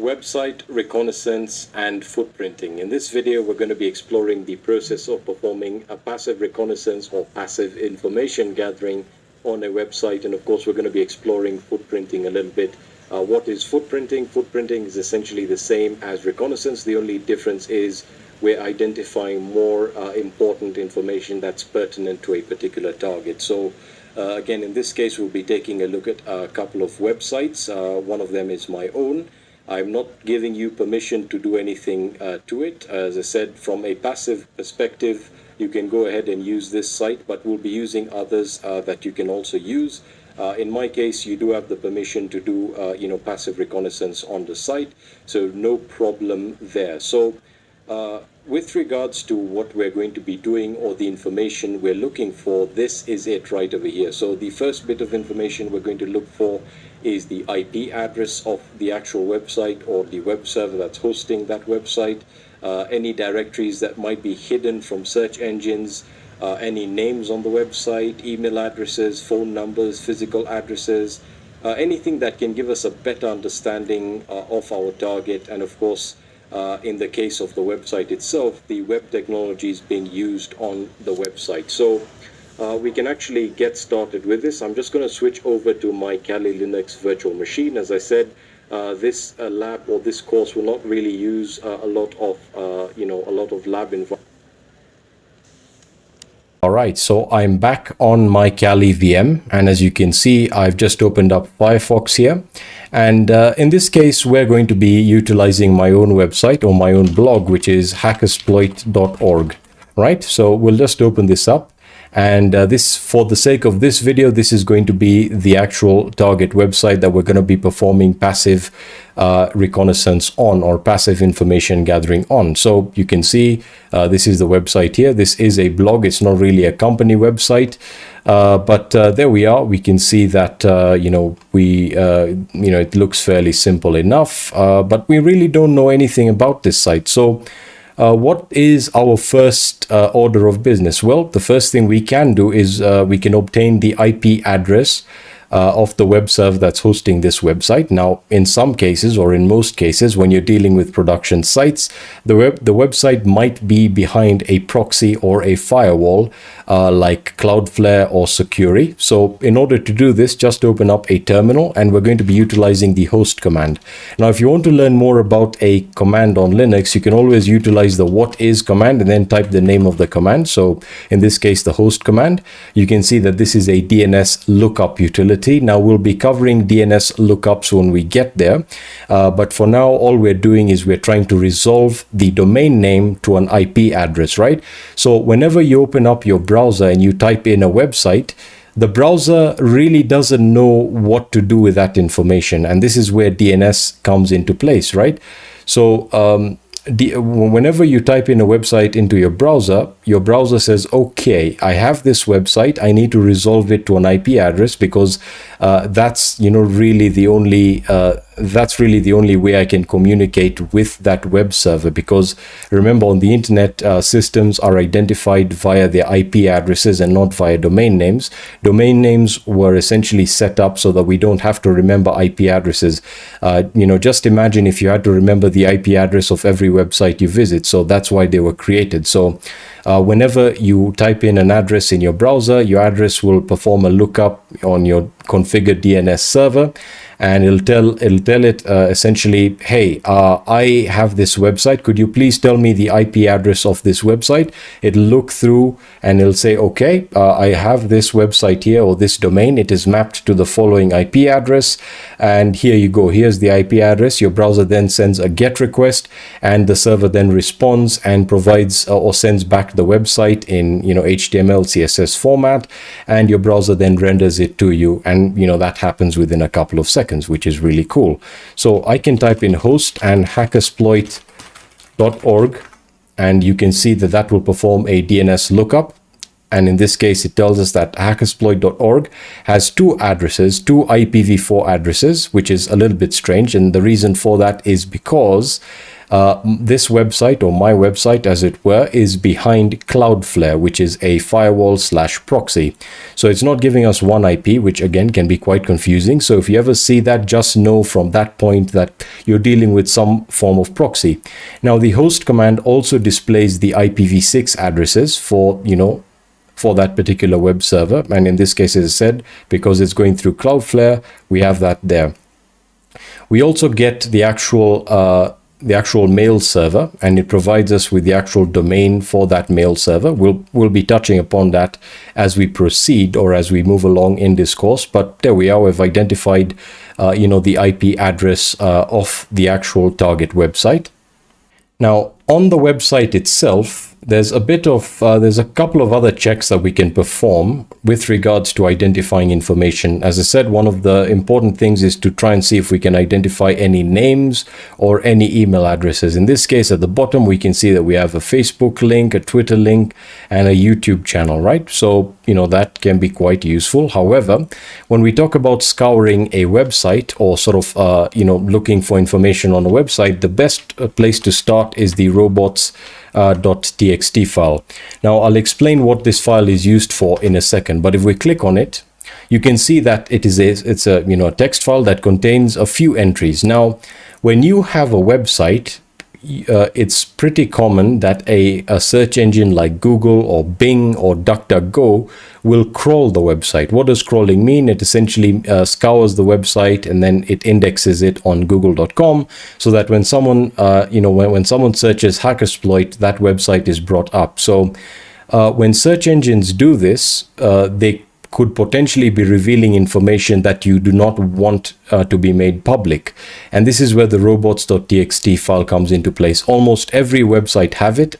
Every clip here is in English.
Website reconnaissance and footprinting. In this video, we're going to be exploring the process of performing a passive reconnaissance or passive information gathering on a website. And of course, we're going to be exploring footprinting a little bit. What is footprinting? Footprinting is essentially the same as reconnaissance. The only difference is we're identifying more important information that's pertinent to a particular target. So again, in this case, we'll be taking a look at a couple of websites. One of them is my own. I'm not giving you permission to do anything to it. As I said, from a passive perspective, you can go ahead and use this site, but we'll be using others that you can also use. In my case, you do have the permission to do passive reconnaissance on the site, so no problem there. So with regards to what we're going to be doing or the information we're looking for, this is it right over here. So the first bit of information we're going to look for is the IP address of the actual website or the web server that's hosting that website, any directories that might be hidden from search engines, any names on the website, email addresses, phone numbers, physical addresses, anything that can give us a better understanding of our target, and of course, in the case of the website itself, the web technologies being used on the website. So we can actually get started with this. I'm just going to switch over to my Kali Linux virtual machine. As I said, this lab or this course will not really use a lot of lab environment. All right, so I'm back on my Kali VM, and as you can see, I've just opened up Firefox here. And in this case, we're going to be utilizing my own website or my own blog, which is hackersploit.org, right? So we'll just open this up. And this, for the sake of this video, this is going to be the actual target website that we're going to be performing passive reconnaissance on, or passive information gathering on. So you can see this is the website here. This is a blog. It's not really a company website, but there we are. We can see that it looks fairly simple enough, but we really don't know anything about this site. So what is our first order of business? Well, the first thing we can do is we can obtain the IP address of the web server that's hosting this website. Now, in some cases, or in most cases, when you're dealing with production sites, the website might be behind a proxy or a firewall like Cloudflare or Securi. So in order to do this, just open up a terminal, and we're going to be utilizing the host command. Now, if you want to learn more about a command on Linux, you can always utilize the what is command and then type the name of the command. So in this case, the host command. You can see that this is a DNS lookup utility. Now, we'll be covering DNS lookups when we get there. But for now, all we're doing is we're trying to resolve the domain name to an IP address, right? So whenever you open up your browser and you type in a website, the browser really doesn't know what to do with that information. And this is where DNS comes into place, right? So whenever you type in a website into your browser says, okay, I have this website, I need to resolve it to an IP address, because that's really the only way I can communicate with that web server. Because remember, on the internet, systems are identified via their IP addresses and not via domain names. Domain names were essentially set up so that we don't have to remember IP addresses. Just imagine if you had to remember the IP address of every website you visit. So that's why they were created. So whenever you type in an address in your browser, your address will perform a lookup on your configured DNS server, and it'll tell it essentially, hey, I have this website. Could you please tell me the IP address of this website? It'll look through and it'll say, okay, I have this website here, or this domain. It is mapped to the following IP address, and here you go. Here's the IP address. Your browser then sends a GET request, and the server then responds and provides or sends back the website in HTML, CSS format, and your browser then renders it to you, and that happens within a couple of seconds, which is really cool. So I can type in host and hackersploit.org, and you can see that will perform a DNS lookup. and in this case it tells us that hackersploit.org has two addresses, two IPv4 addresses, which is a little bit strange, and the reason for that is because this website, or my website as it were, is behind Cloudflare, which is a firewall/proxy. So it's not giving us one IP, which again can be quite confusing. So if you ever see that, just know from that point that you're dealing with some form of proxy. Now the host command also displays the IPv6 addresses for, for that particular web server. And in this case, as I said, because it's going through Cloudflare, we have that there. We also get the actual mail server, and it provides us with the actual domain for that mail server. We'll be touching upon that as we proceed or as we move along in this course, but there we are. We've identified the IP address of the actual target website. Now on the website itself, there's a couple of other checks that we can perform with regards to identifying information. As I said, one of the important things is to try and see if we can identify any names or any email addresses. In this case, at the bottom, we can see that we have a Facebook link, a Twitter link, and a YouTube channel, right? So, that can be quite useful. However, when we talk about scouring a website or sort of, looking for information on a website, the best place to start is the robots.txt file. Now I'll explain what this file is used for in a second, but if we click on it, you can see that it's a text file that contains a few entries. Now when you have a website, it's pretty common that a search engine like Google or Bing or DuckDuckGo will crawl the website. What does crawling mean? It essentially scours the website and then it indexes it on google.com, so that when someone when someone searches Hackersploit, that website is brought up. So when search engines do this, they could potentially be revealing information that you do not want to be made public. And this is where the robots.txt file comes into place. Almost every website has it.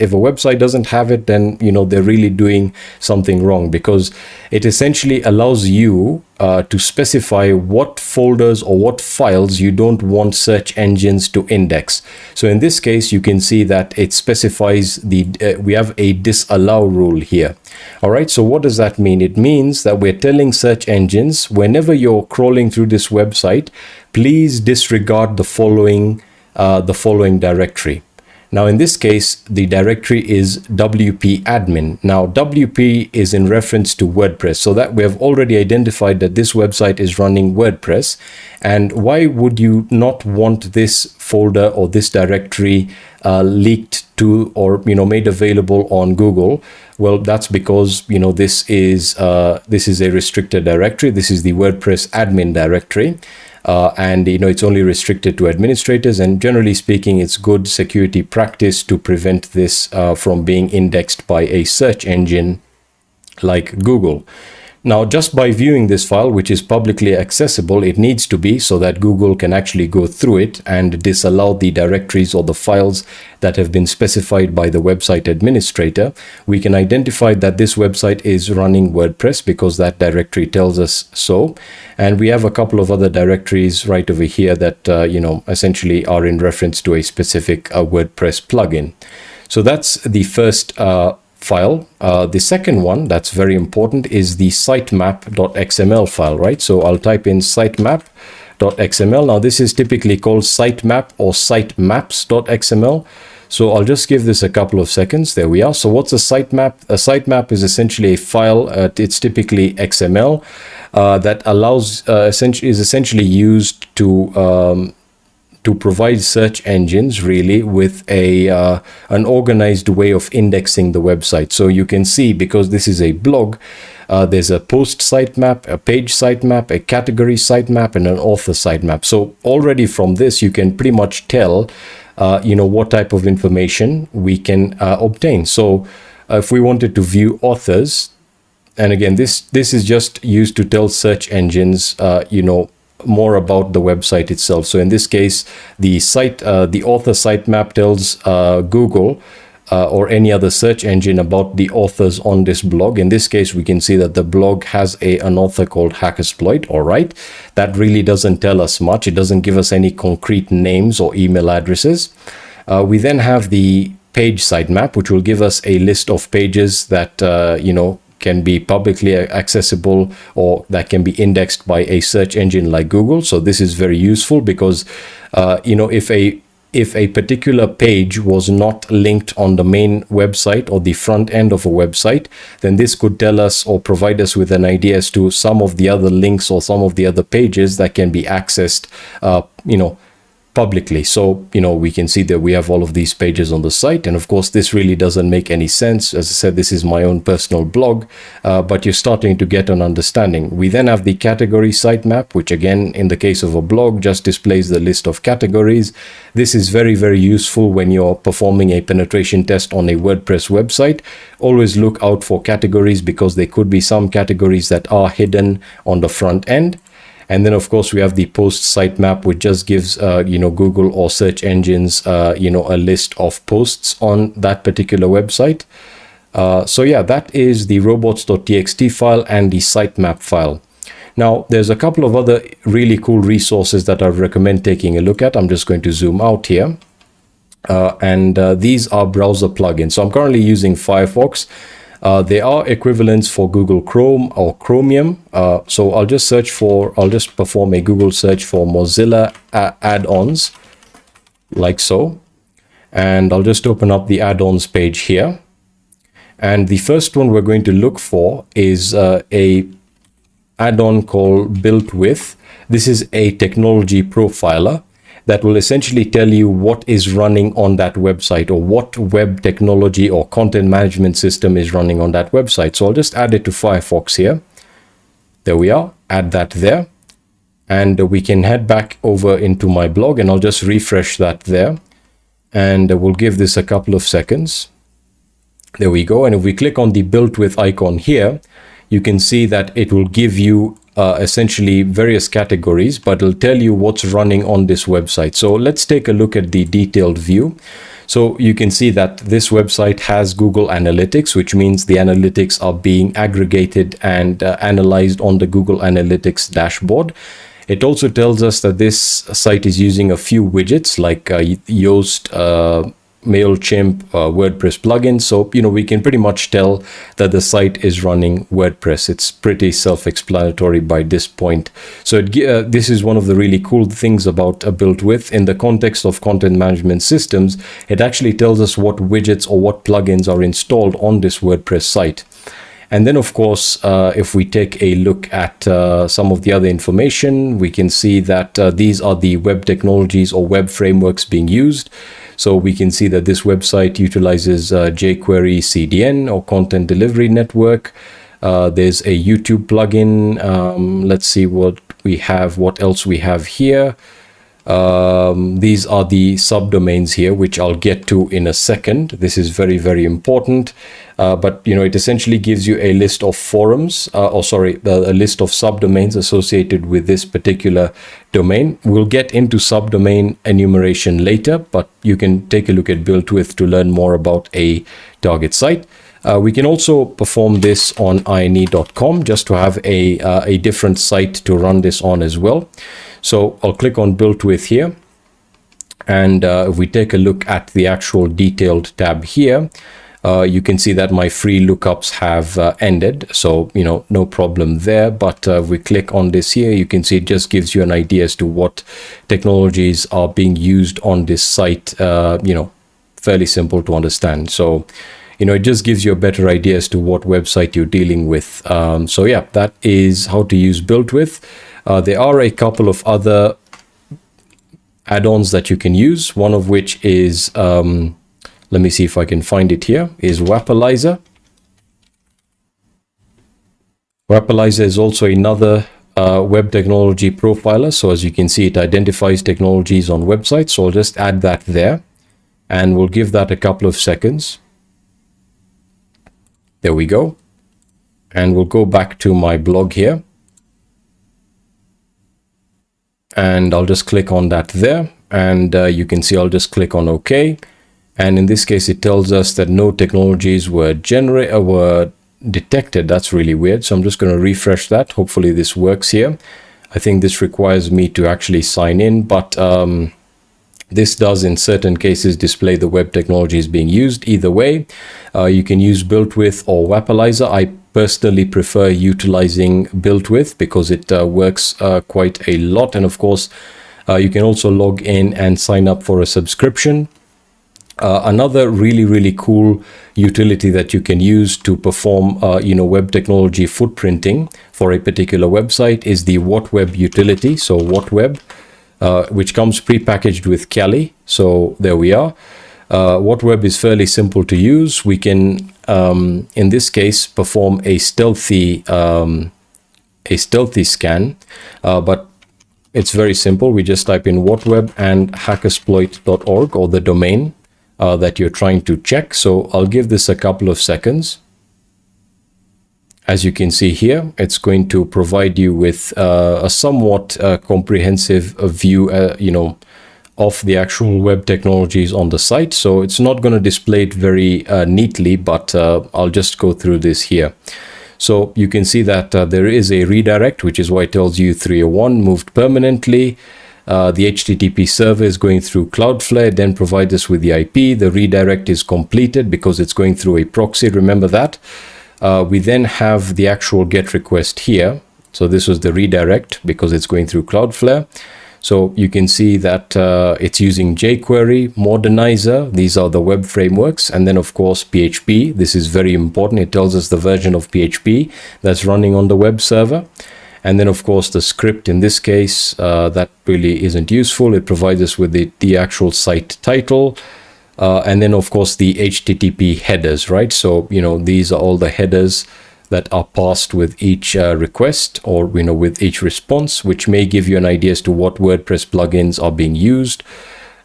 If a website doesn't have it, then they're really doing something wrong, because it essentially allows you to specify what folders or what files you don't want search engines to index. So in this case, you can see that it specifies we have a disallow rule here. All right, so what does that mean? It means that we're telling search engines, whenever you're crawling through this website, please disregard the following directory. Now in this case, the directory is WP admin. Now WP is in reference to WordPress, so that we have already identified that this website is running WordPress. And why would you not want this folder or this directory leaked to or made available on Google? Well, that's because this is a restricted directory. This is the WordPress admin directory. And it's only restricted to administrators, and generally speaking, it's good security practice to prevent this from being indexed by a search engine like Google. Now, just by viewing this file, which is publicly accessible, it needs to be, so that Google can actually go through it and disallow the directories or the files that have been specified by the website administrator. We can identify that this website is running WordPress because that directory tells us so. And we have a couple of other directories right over here that, essentially are in reference to a specific WordPress plugin. So that's the first file. The second one that's very important is the sitemap.xml file, right? So I'll type in sitemap.xml. Now this is typically called sitemap or sitemaps.xml. So I'll just give this a couple of seconds. There we are. So what's a sitemap? A sitemap is essentially a file. It's typically XML that allows is essentially used to provide search engines really with an organized way of indexing the website. So you can see, because this is a blog, there's a post sitemap, a page sitemap, a category sitemap, and an author sitemap. So already from this, you can pretty much tell what type of information we can obtain. So if we wanted to view authors, and again, this is just used to tell search engines, more about the website itself. So in this case, the author sitemap tells Google or any other search engine about the authors on this blog. In this case, we can see that the blog has an author called Hackersploit. All right, that really doesn't tell us much. It doesn't give us any concrete names or email addresses. We then have the page sitemap, which will give us a list of pages that can be publicly accessible or that can be indexed by a search engine like Google. So this is very useful because if a particular page was not linked on the main website or the front end of a website, then this could tell us or provide us with an idea as to some of the other links or some of the other pages that can be accessed publicly. So we can see that we have all of these pages on the site, and of course this really doesn't make any sense. As I said, this is my own personal blog, but you're starting to get an understanding. We then have the category sitemap, which again, in the case of a blog, just displays the list of categories. This is very, very useful when you're performing a penetration test on a WordPress website. Always look out for categories, because there could be some categories that are hidden on the front end. And then, of course, we have the post sitemap, which just gives, Google or search engines, a list of posts on that particular website. So yeah, that is the robots.txt file and the sitemap file. Now, there's a couple of other really cool resources that I recommend taking a look at. I'm just going to zoom out here. These are browser plugins. So I'm currently using Firefox. There are equivalents for Google Chrome or Chromium. So I'll just perform a Google search for Mozilla add-ons, like so. And I'll just open up the add-ons page here. And the first one we're going to look for is a add-on called Built With. This is a technology profiler that will essentially tell you what is running on that website, or what web technology or content management system is running on that website. So I'll just add it to Firefox here. There we are, add that there. And we can head back over into my blog, and I'll just refresh that there. And we'll give this a couple of seconds. There we go. And if we click on the Built With icon here, you can see that it will give you essentially various categories, but it'll tell you what's running on this website. So let's take a look at the detailed view. So you can see that this website has Google Analytics, which means the analytics are being aggregated and analyzed on the Google Analytics dashboard. It also tells us that this site is using a few widgets like Yoast, MailChimp, WordPress plugins. So, we can pretty much tell that the site is running WordPress. It's pretty self-explanatory by this point. So this is one of the really cool things about Built With. In the context of content management systems, it actually tells us what widgets or what plugins are installed on this WordPress site. And then, of course, if we take a look at some of the other information, we can see that these are the web technologies or web frameworks being used. So we can see that this website utilizes jQuery CDN or Content Delivery Network. There's a YouTube plugin. Let's see what else we have here. These are the subdomains here, which I'll get to in a second. This is very, very important. But it essentially gives you a list of forums, a list of subdomains associated with this particular domain. We'll get into subdomain enumeration later, but you can take a look at Built With to learn more about a target site. We can also perform this on ine.com just to have a different site to run this on as well. So I'll click on Built With here. And if we take a look at the actual detailed tab here, you can see that my free lookups have ended. So, no problem there. But if we click on this here, you can see it just gives you an idea as to what technologies are being used on this site, fairly simple to understand. So, it just gives you a better idea as to what website you're dealing with. So yeah, that is how to use Built With. There are a couple of other add-ons that you can use, one of which is, let me see if I can find it here, is Wapalizer. Wapalizer is also another web technology profiler. So as you can see, it identifies technologies on websites. So I'll just add that there, and we'll give that a couple of seconds. There we go. And we'll go back to my blog here. And I'll just click on that there. And you can see I'll just click on OK. And in this case, it tells us that no technologies were detected. That's really weird. So I'm just going to refresh that. Hopefully this works here. I think this requires me to actually sign in, but This does in certain cases display the web technology is being used. Either way, you can use built with or Wapalizer. I personally prefer utilizing built with because it works quite a lot. And of course, you can also log in and sign up for a subscription. Another really cool utility that you can use to perform web technology footprinting for a particular website is the WhatWeb utility. So WhatWeb, which comes pre-packaged with Kali. So there we are. WhatWeb is fairly simple to use. We can in this case perform a stealthy scan, but it's very simple. We just type in WhatWeb and hackersploit.org, or the domain that you're trying to check. So I'll give this a couple of seconds. As you can see here, it's going to provide you with a somewhat comprehensive view, of the actual web technologies on the site. So it's not going to display it very neatly, but I'll just go through this here. So you can see that there is a redirect, which is why it tells you 301 moved permanently. The HTTP server is going through Cloudflare, then provides us with the IP. The redirect is completed because it's going through a proxy. Remember that. We then have the actual GET request here. So this was the redirect because it's going through Cloudflare. So you can see that it's using jQuery, Modernizer. These are the web frameworks. And then, of course, PHP. This is very important. It tells us the version of PHP that's running on the web server. And then, of course, the script in this case, that really isn't useful. It provides us with the actual site title. And then, of course, the HTTP headers, right? So, these are all the headers that are passed with each request, or, with each response, which may give you an idea as to what WordPress plugins are being used.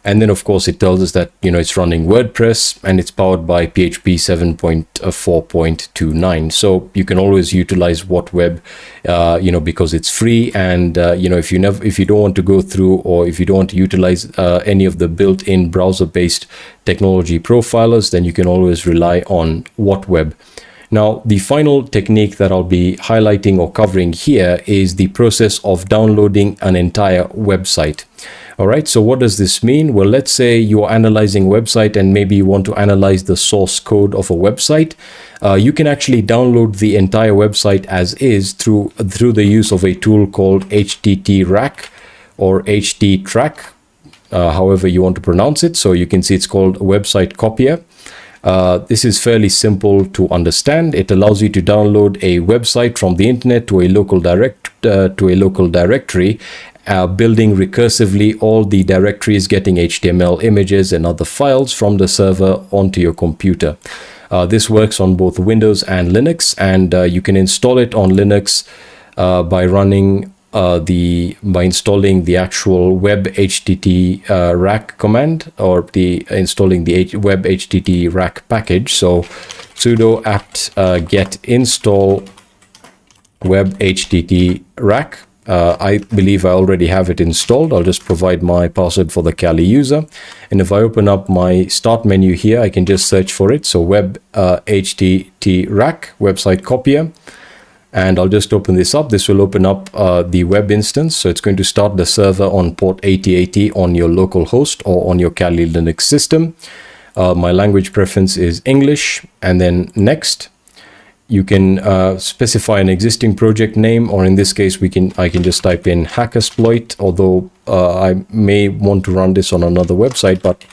And then, of course, it tells us that, it's running WordPress and it's powered by PHP 7.4.29. So you can always utilize WhatWeb, because it's free. And, if you don't want to go through, or if you don't want to utilize any of the built-in browser-based technology profilers, then you can always rely on WhatWeb. Now, the final technique that I'll be highlighting or covering here is the process of downloading an entire website. All right, so what does this mean? Well, let's say you're analyzing a website and maybe you want to analyze the source code of a website. You can actually download the entire website as is through the use of a tool called HTTRAC or HTTrack, however you want to pronounce it. So you can see it's called Website Copier. This is fairly simple to understand. It allows you to download a website from the internet to a local directory, building recursively all the directories, getting HTML images and other files from the server onto your computer. This works on both Windows and Linux, and you can install it on Linux by running by installing the actual web HTTRAC command, or installing the web HTTRAC package. So sudo apt get install web HTTRAC. I believe I already have it installed. I'll just provide my password for the Kali user. And if I open up my start menu here, I can just search for it. So web HTTRAC, website copier. And I'll just open this up. This will open up the web instance. So it's going to start the server on port 8080 on your local host or on your Kali Linux system. My language preference is English. And then next, you can specify an existing project name, or in this case, I can just type in Hackersploit, although I may want to run this on another website, but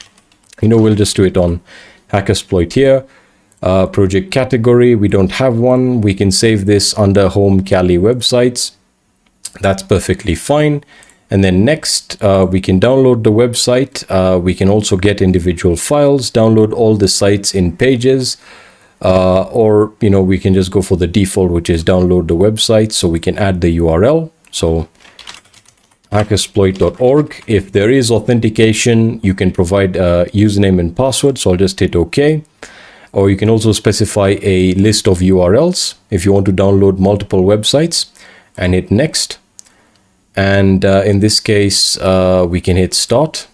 we'll just do it on Hackersploit here. Project category, we don't have one. We can save this under home Kali websites. That's perfectly fine. And then next, we can download the website. We can also get individual files, download all the sites in pages, or we can just go for the default, which is download the website. So we can add the URL. So hackersploit.org. If there is authentication, you can provide a username and password. So I'll just hit OK. Or you can also specify a list of URLs if you want to download multiple websites, and hit next. And in this case, we can hit start.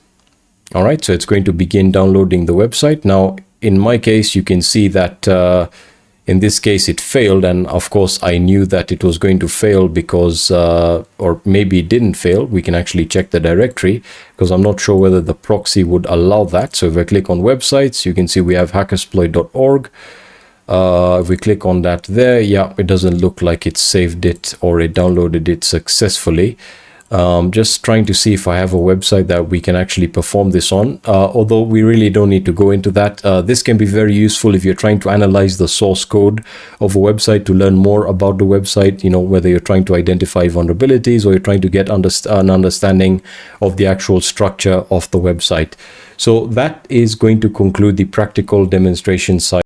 All right, so it's going to begin downloading the website. Now, in my case, you can see that In this case, it failed, and of course I knew that it was going to fail because, or maybe it didn't fail. We can actually check the directory because I'm not sure whether the proxy would allow that. So if I click on websites, you can see we have hackersploit.org. If we click on that there, yeah, it doesn't look like it saved it or it downloaded it successfully. Just trying to see if I have a website that we can actually perform this on, although we really don't need to go into that. This can be very useful if you're trying to analyze the source code of a website to learn more about the website, you know, whether you're trying to identify vulnerabilities or you're trying to get an understanding of the actual structure of the website. So that is going to conclude the practical demonstration side